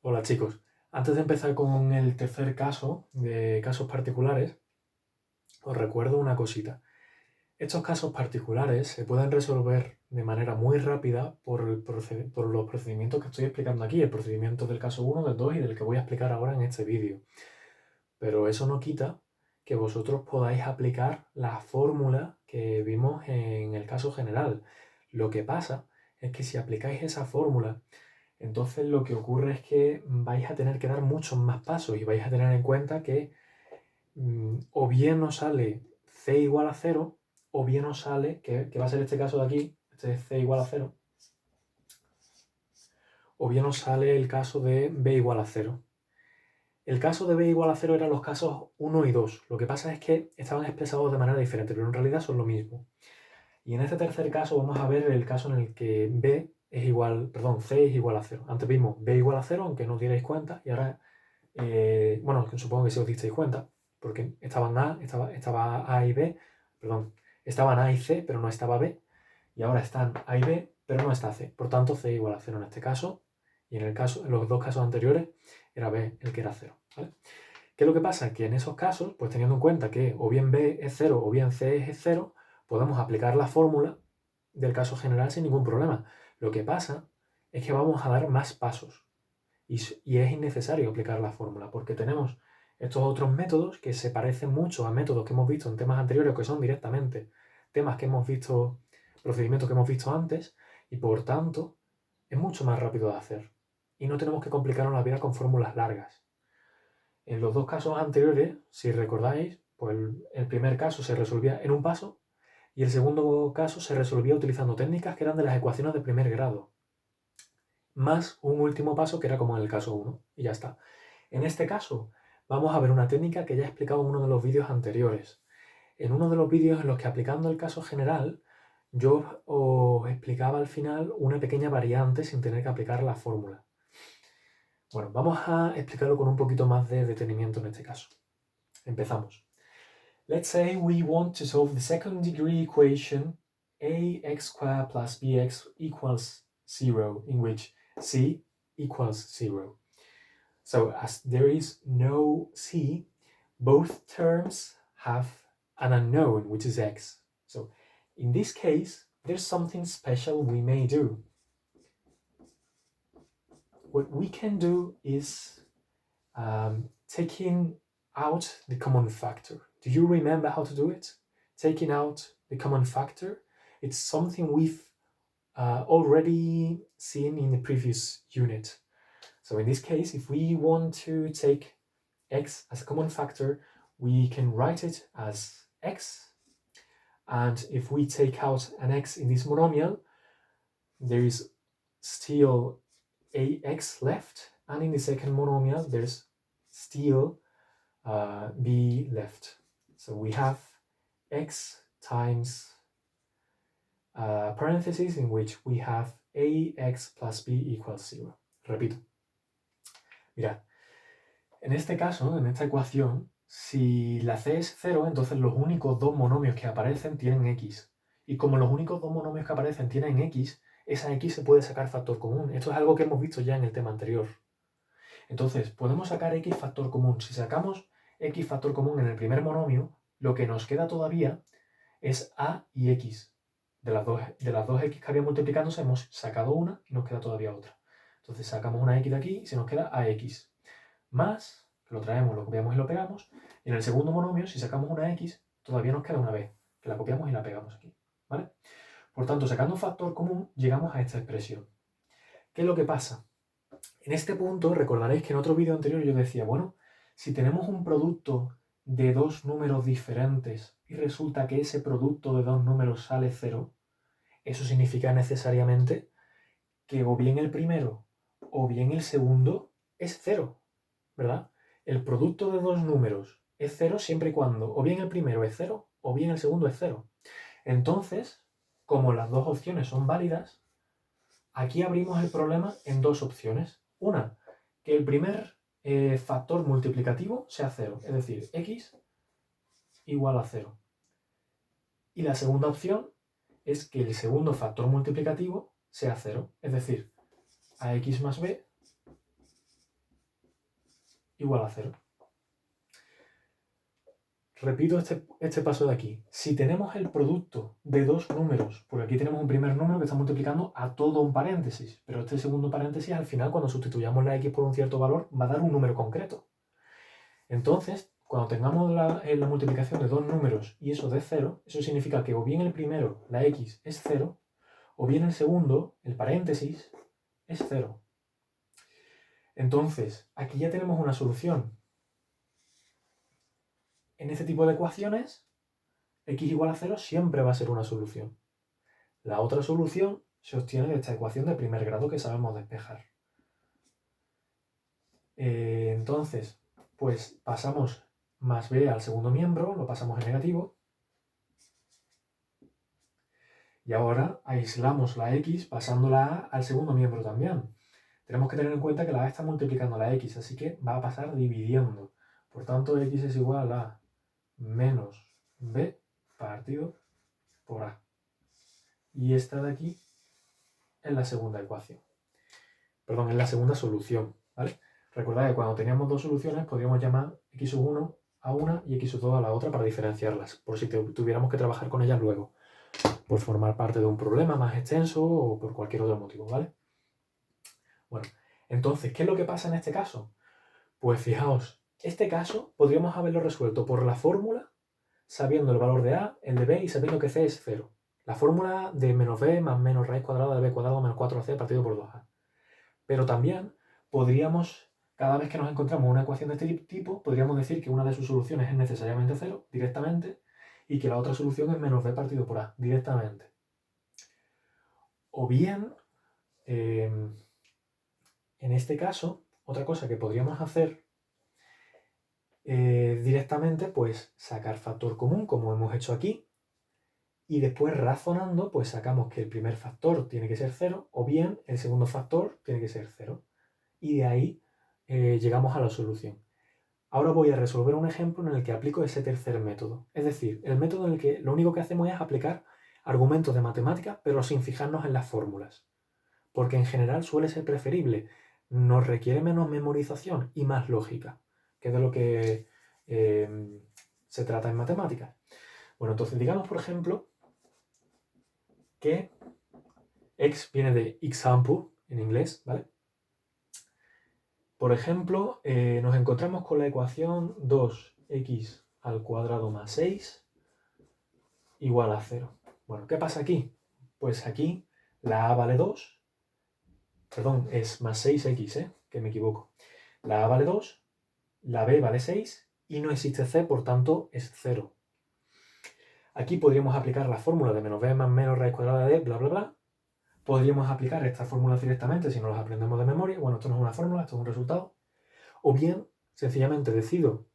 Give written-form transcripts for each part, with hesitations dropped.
Hola chicos, antes de empezar con el tercer caso de casos particulares, os recuerdo una cosita. Estos casos particulares se pueden resolver de manera muy rápida por los procedimientos que estoy explicando aquí, el procedimiento del caso 1, del 2 y del que voy a explicar ahora en este vídeo. Pero eso no quita que vosotros podáis aplicar la fórmula que vimos en el caso general. Lo que pasa es que si aplicáis esa fórmula, entonces lo que ocurre es que vais a tener que dar muchos más pasos y vais a tener en cuenta que o bien os sale c igual a 0, o bien os sale, que va a ser este caso de aquí, este es c igual a 0, o bien os sale el caso de b igual a 0. El caso de b igual a 0 eran los casos 1 y 2. Lo que pasa es que estaban expresados de manera diferente, pero en realidad son lo mismo. Y en este tercer caso vamos a ver el caso en el que b es igual, perdón, c es igual a 0. Antes vimos b igual a 0, aunque no os dierais cuenta, y ahora, bueno, supongo que sí os disteis cuenta, porque estaba A y B, perdón, estaban A y C, pero no estaba B, y ahora están A y B, pero no está C. Por tanto, C igual a 0 en este caso, y en los dos casos anteriores era B el que era 0, ¿vale? ¿Qué es lo que pasa? Que en esos casos, pues teniendo en cuenta que o bien B es 0 o bien C es 0, podemos aplicar la fórmula del caso general sin ningún problema. Lo que pasa es que vamos a dar más pasos y es innecesario aplicar la fórmula porque tenemos estos otros métodos que se parecen mucho a métodos que hemos visto en temas anteriores, que son directamente temas que hemos visto, procedimientos que hemos visto antes, y por tanto es mucho más rápido de hacer y no tenemos que complicarnos la vida con fórmulas largas. En los dos casos anteriores, si recordáis, pues el primer caso se resolvía en un paso y el segundo caso se resolvía utilizando técnicas que eran de las ecuaciones de primer grado, más un último paso que era como en el caso 1, y ya está. En este caso, vamos a ver una técnica que ya he explicado en uno de los vídeos anteriores. En uno de los vídeos en los que, aplicando el caso general, yo os explicaba al final una pequeña variante sin tener que aplicar la fórmula. Bueno, vamos a explicarlo con un poquito más de detenimiento en este caso. Empezamos. Let's say we want to solve the second degree equation ax squared plus bx equals 0, in which c equals 0. So as there is no c, both terms have an unknown, which is x. So in this case, there's something special we may do. What we can do is taking out the common factor. Do you remember how to do it? Taking out the common factor. It's something we've already seen in the previous unit. So in this case, if we want to take x as a common factor, we can write it as x. And if we take out an x in this monomial, there is still ax left. And in the second monomial, there's still b left. So we have x times parentheses in which we have ax plus b equals 0. Repito. Mirad, en este caso, en esta ecuación, si la c es 0, entonces los únicos dos monomios que aparecen tienen x. Y como los únicos dos monomios que aparecen tienen x, esa x se puede sacar factor común. Esto es algo que hemos visto ya en el tema anterior. Entonces, podemos sacar x factor común. Si sacamos x factor común en el primer monomio, lo que nos queda todavía es a y x. De las dos x que había multiplicándose hemos sacado una y nos queda todavía otra. Entonces sacamos una x de aquí y se nos queda ax. Más, que lo traemos, lo copiamos y lo pegamos. Y en el segundo monomio, si sacamos una x, todavía nos queda una b, que la copiamos y la pegamos aquí. ¿Vale? Por tanto, sacando un factor común, llegamos a esta expresión. ¿Qué es lo que pasa? En este punto, recordaréis que en otro vídeo anterior yo decía, bueno, si tenemos un producto de dos números diferentes y resulta que ese producto de dos números sale 0, eso significa necesariamente que o bien el primero o bien el segundo es 0, ¿verdad? El producto de dos números es 0 siempre y cuando o bien el primero es 0 o bien el segundo es 0. Entonces, como las dos opciones son válidas, aquí abrimos el problema en dos opciones. Una, que el primer factor multiplicativo sea 0, es decir, x igual a 0. Y la segunda opción es que el segundo factor multiplicativo sea 0, es decir, ax más b igual a 0. Repito este paso de aquí. Si tenemos el producto de dos números, porque aquí tenemos un primer número que está multiplicando a todo un paréntesis, pero este segundo paréntesis al final cuando sustituyamos la x por un cierto valor va a dar un número concreto. Entonces, cuando tengamos la multiplicación de dos números y eso de 0, eso significa que o bien el primero, la x, es 0, o bien el segundo, el paréntesis, es 0. Entonces, aquí ya tenemos una solución. En este tipo de ecuaciones, x igual a 0 siempre va a ser una solución. La otra solución se obtiene de esta ecuación de primer grado que sabemos despejar. Entonces, pues pasamos más b al segundo miembro, lo pasamos en negativo. Y ahora aislamos la x pasando la a al segundo miembro también. Tenemos que tener en cuenta que la a está multiplicando la x, así que va a pasar dividiendo. Por tanto, x es igual a menos b partido por a. Y esta de aquí es la segunda ecuación. Perdón, es la segunda solución, ¿vale? Recordad que cuando teníamos dos soluciones podríamos llamar x1 a una y x2 a la otra para diferenciarlas, por si tuviéramos que trabajar con ellas luego, por formar parte de un problema más extenso o por cualquier otro motivo, ¿vale? Bueno, entonces, ¿qué es lo que pasa en este caso? Pues fijaos, este caso podríamos haberlo resuelto por la fórmula, sabiendo el valor de a, el de b y sabiendo que c es 0. La fórmula de menos b más menos raíz cuadrada de b cuadrado menos 4ac partido por 2a. Pero también podríamos, cada vez que nos encontramos una ecuación de este tipo, podríamos decir que una de sus soluciones es necesariamente 0, directamente, y que la otra solución es menos b partido por a, directamente. O bien, en este caso, otra cosa que podríamos hacer directamente, pues sacar factor común, como hemos hecho aquí, y después razonando, pues sacamos que el primer factor tiene que ser 0, o bien el segundo factor tiene que ser 0. Y de ahí llegamos a la solución. Ahora voy a resolver un ejemplo en el que aplico ese tercer método. Es decir, el método en el que lo único que hacemos es aplicar argumentos de matemáticas, pero sin fijarnos en las fórmulas. Porque en general suele ser preferible. Nos requiere menos memorización y más lógica, que es de lo que se trata en matemáticas. Bueno, entonces digamos, por ejemplo, que x viene de example en inglés, ¿vale? Por ejemplo, nos encontramos con la ecuación 2x al cuadrado más 6 igual a 0. Bueno, ¿qué pasa aquí? Pues aquí la a vale 2, perdón, es más 6x, que me equivoco. La a vale 2, la b vale 6 y no existe c, por tanto es 0. Aquí podríamos aplicar la fórmula de menos b más menos raíz cuadrada de bla, bla, bla. Podríamos aplicar estas fórmulas directamente si no las aprendemos de memoria. Bueno, esto no es una fórmula, esto es un resultado. O bien, sencillamente decido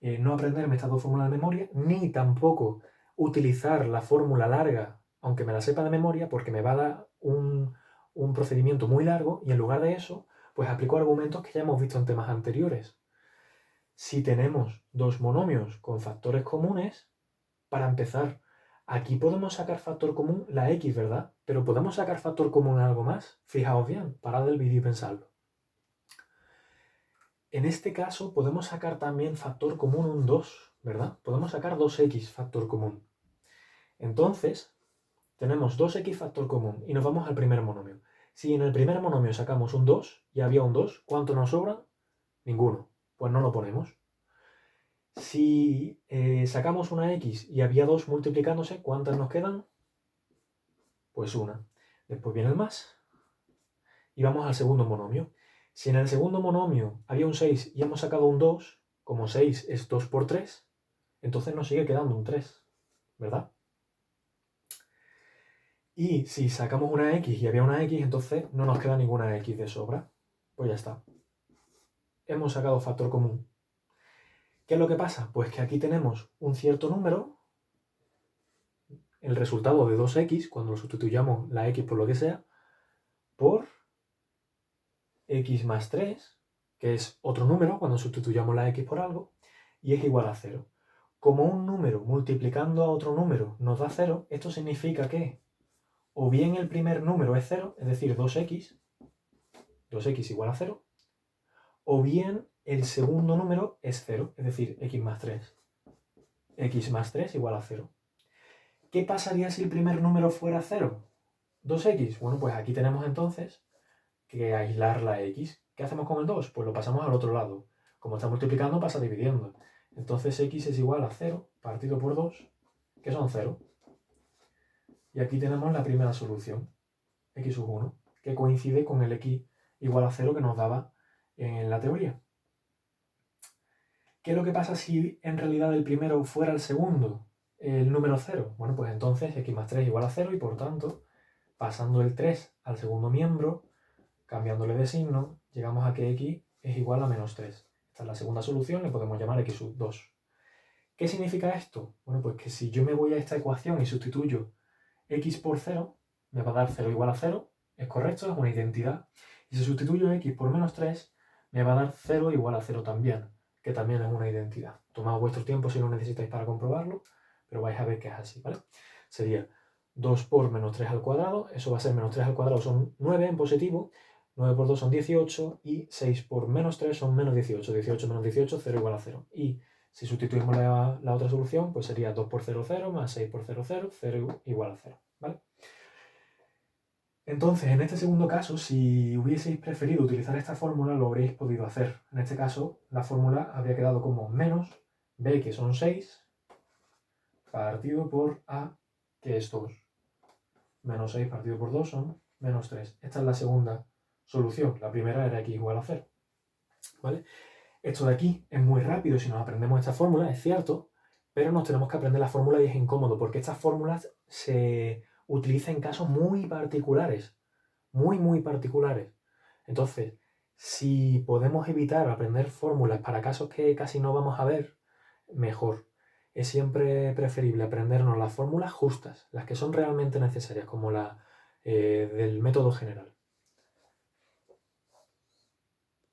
no aprenderme estas dos fórmulas de memoria, ni tampoco utilizar la fórmula larga, aunque me la sepa de memoria, porque me va a dar un procedimiento muy largo, y en lugar de eso, pues aplico argumentos que ya hemos visto en temas anteriores. Si tenemos dos monomios con factores comunes, para empezar, aquí podemos sacar factor común la x, ¿verdad? Pero ¿podemos sacar factor común algo más? Fijaos bien, parad el vídeo y pensadlo. En este caso podemos sacar también factor común un 2, ¿verdad? Podemos sacar 2x factor común. Entonces, tenemos 2x factor común y nos vamos al primer monomio. Si en el primer monomio sacamos un 2 y había un 2, ¿cuánto nos sobra? Ninguno. Pues no lo ponemos. Si sacamos una x y había 2 multiplicándose, ¿cuántas nos quedan? Pues una. Después viene el más. Y vamos al segundo monomio. Si en el segundo monomio había un 6 y hemos sacado un 2, como 6 es 2 por 3, entonces nos sigue quedando un 3, ¿verdad? Y si sacamos una x y había una x, entonces no nos queda ninguna x de sobra. Pues ya está. Hemos sacado factor común. ¿Qué es lo que pasa? Pues que aquí tenemos un cierto número, el resultado de 2x, cuando sustituyamos la x por lo que sea, por x más 3, que es otro número cuando sustituyamos la x por algo, y es igual a 0. Como un número multiplicando a otro número nos da 0, esto significa que o bien el primer número es 0, es decir, 2x igual a 0, o bien el segundo número es 0, es decir, x más 3. X más 3 igual a 0. ¿Qué pasaría si el primer número fuera 0? 2x. Bueno, pues aquí tenemos entonces que aislar la x. ¿Qué hacemos con el 2? Pues lo pasamos al otro lado. Como está multiplicando, pasa dividiendo. Entonces x es igual a 0 partido por 2, que son 0. Y aquí tenemos la primera solución, x sub 1, que coincide con el x igual a 0 que nos daba en la teoría. ¿Qué es lo que pasa si en realidad el primero fuera el segundo, el número 0? Bueno, pues entonces x más 3 igual a 0 y por tanto, pasando el 3 al segundo miembro, cambiándole de signo, llegamos a que x es igual a menos 3. Esta es la segunda solución, le podemos llamar x sub 2. ¿Qué significa esto? Bueno, pues que si yo me voy a esta ecuación y sustituyo x por 0, me va a dar 0 igual a 0, es correcto, es una identidad. Y si sustituyo x por menos 3, me va a dar 0 igual a 0 también, que también es una identidad. Tomad vuestro tiempo si lo necesitáis para comprobarlo, pero vais a ver que es así, ¿vale? Sería 2 por menos 3 al cuadrado, eso va a ser menos 3 al cuadrado, son 9 en positivo, 9 por 2 son 18, y 6 por menos 3 son menos 18, 18 menos 18, 0 igual a 0. Y si sustituimos la otra solución, pues sería 2 por 0, 0, más 6 por 0, 0, 0 igual a 0, ¿vale? Entonces, en este segundo caso, si hubieseis preferido utilizar esta fórmula, lo habréis podido hacer. En este caso, la fórmula habría quedado como menos b, que son 6, partido por a, que es 2. Menos 6 partido por 2 son menos 3. Esta es la segunda solución. La primera era x igual a 0, ¿vale? Esto de aquí es muy rápido si nos aprendemos esta fórmula, es cierto, pero nos tenemos que aprender la fórmula y es incómodo porque estas fórmulas se utilizan en casos muy particulares, muy particulares. Entonces, si podemos evitar aprender fórmulas para casos que casi no vamos a ver, mejor. Es siempre preferible aprendernos las fórmulas justas, las que son realmente necesarias, como la del método general.